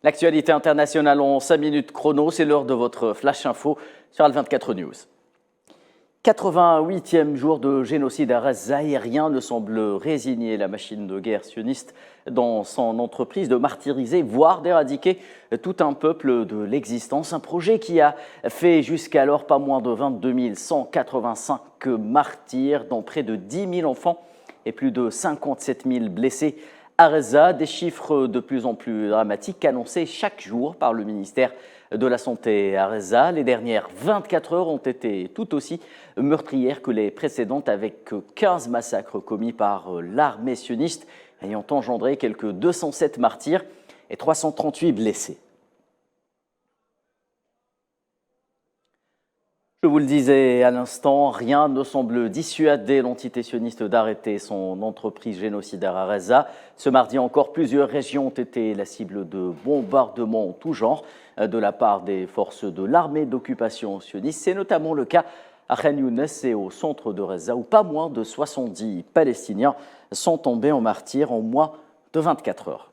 L'actualité internationale en 5 minutes chrono, c'est l'heure de votre Flash Info sur Al24 News. 88e jour de génocide à Gaza et rien ne semble résigner la machine de guerre sioniste dans son entreprise de martyriser, voire d'éradiquer tout un peuple de l'existence. Un projet qui a fait jusqu'alors pas moins de 22 185 martyrs, dont près de 10 000 enfants et plus de 57 000 blessés à Gaza. Des chiffres de plus en plus dramatiques annoncés chaque jour par le ministère de la Santé à Gaza. Les dernières 24 heures ont été tout aussi meurtrières que les précédentes, avec 15 massacres commis par l'armée sioniste ayant engendré quelques 207 martyrs et 338 blessés. Je vous le disais à l'instant, rien ne semble dissuader l'entité sioniste d'arrêter son entreprise génocidaire à Gaza. Ce mardi encore, plusieurs régions ont été la cible de bombardements en tout genre de la part des forces de l'armée d'occupation sioniste. C'est notamment le cas à Khan Younes et au centre de Gaza, où pas moins de 70 Palestiniens sont tombés en martyrs en moins de 24 heures.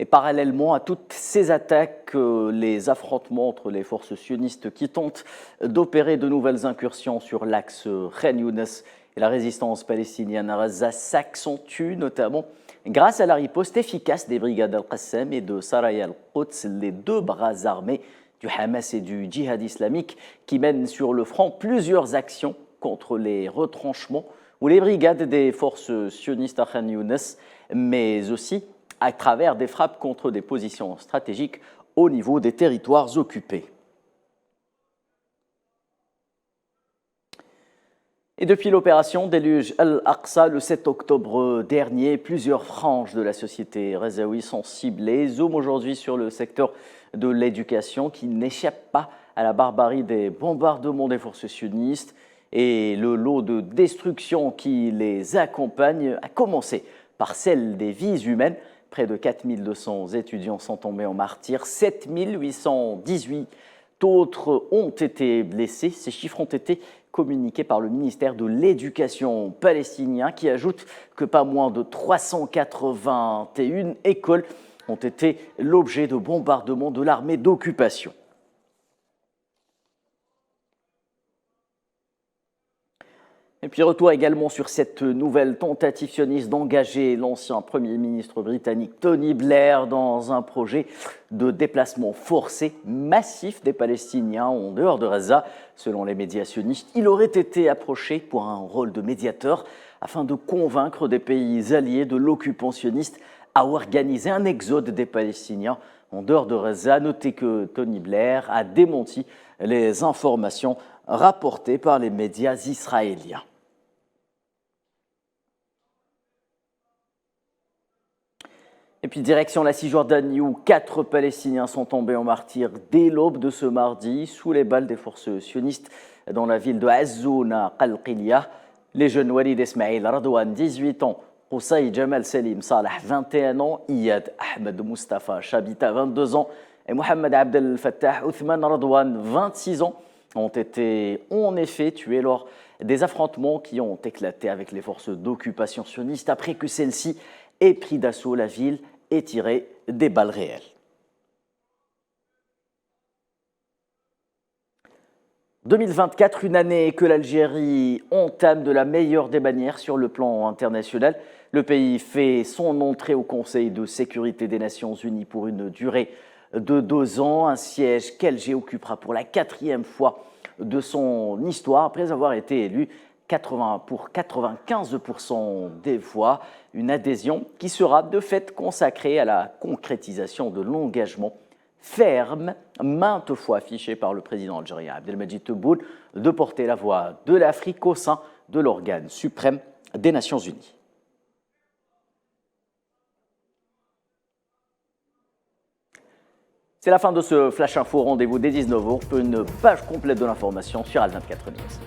Et parallèlement à toutes ces attaques, les affrontements entre les forces sionistes qui tentent d'opérer de nouvelles incursions sur l'axe Khan Younes et la résistance palestinienne à Gaza s'accentuent, notamment grâce à la riposte efficace des brigades Al-Qassam et de Saraya Al-Quds, les deux bras armés du Hamas et du djihad islamique qui mènent sur le front plusieurs actions contre les retranchements ou les brigades des forces sionistes à Khan Younes, mais aussi à travers des frappes contre des positions stratégiques au niveau des territoires occupés. Et depuis l'opération Déluge Al-Aqsa le 7 octobre dernier, plusieurs franges de la société gazaoui sont ciblées. Zoom aujourd'hui sur le secteur de l'éducation qui n'échappe pas à la barbarie des bombardements des forces sionistes et le lot de destruction qui les accompagne, a commencé par celle des vies humaines. Près de 4200 étudiants sont tombés en martyrs, 7818 autres ont été blessés. Ces chiffres ont été communiqués par le ministère de l'Éducation palestinien qui ajoute que pas moins de 381 écoles ont été l'objet de bombardements de l'armée d'occupation. Et puis retour également sur cette nouvelle tentative sioniste d'engager l'ancien Premier ministre britannique Tony Blair dans un projet de déplacement forcé massif des Palestiniens en dehors de Gaza. Selon les médias sionistes, il aurait été approché pour un rôle de médiateur afin de convaincre des pays alliés de l'occupant sioniste à organiser un exode des Palestiniens en dehors de Gaza. Notez que Tony Blair a démenti les informations rapportées par les médias israéliens. Et puis direction la Cisjordanie où 4 Palestiniens sont tombés en martyrs dès l'aube de ce mardi sous les balles des forces sionistes dans la ville de Azzouna Qalqilia. Les jeunes Walid Esmail Radouane, 18 ans, Qusay Jamal Salim Salah, 21 ans, Iyad Ahmed Mustafa Shabita, 22 ans, et Mohamed Abdel Fattah Uthman Radouane, 26 ans, ont été en effet tués lors des affrontements qui ont éclaté avec les forces d'occupation sionistes après que celles-ci aient pris d'assaut la ville et tiré des balles réelles. « 2024, une année que l'Algérie entame de la meilleure des manières sur le plan international. Le pays fait son entrée au Conseil de sécurité des Nations Unies pour une durée de 2 ans, un siège qu'Alger occupera pour la 4e fois de son histoire après avoir été élu pour 95% des voix, une adhésion qui sera de fait consacrée à la concrétisation de l'engagement ferme, maintes fois affiché par le président algérien Abdelmadjid Tebboune, de porter la voix de l'Afrique au sein de l'organe suprême des Nations Unies. C'est la fin de ce Flash Info. Rendez-vous dès 19h pour une page complète de l'information sur Al24 News.